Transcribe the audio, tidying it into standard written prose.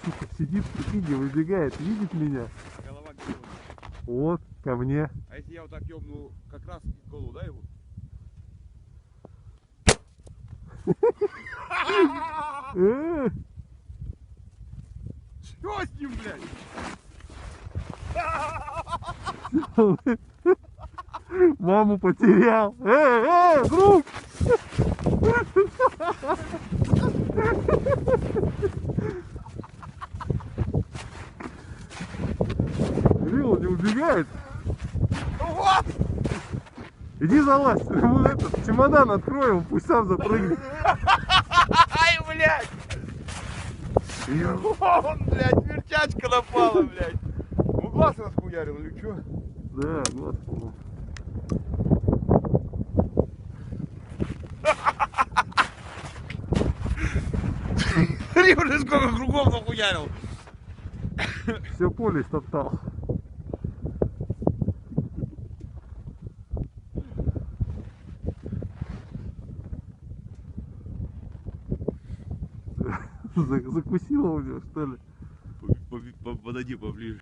Сука, сидит, прикинь, выбегает, видит меня. Голова где? Вот, ко мне. А если я вот так ёбну как раз в голову, да, его? Что с ним, блядь? Маму потерял. Друг! Рил не убегает. Вот! Иди залазь, ему этот чемодан откроем, пусть сам запрыгнет. Ай, блядь! Он, блядь, вертячка напала, блядь. Ну глаз расхуярил или чё? Да, глаз полный. Смотри, уже сколько кругов нахуярил. Все поле стоптал. Закусила у него, что ли? Подойди поближе.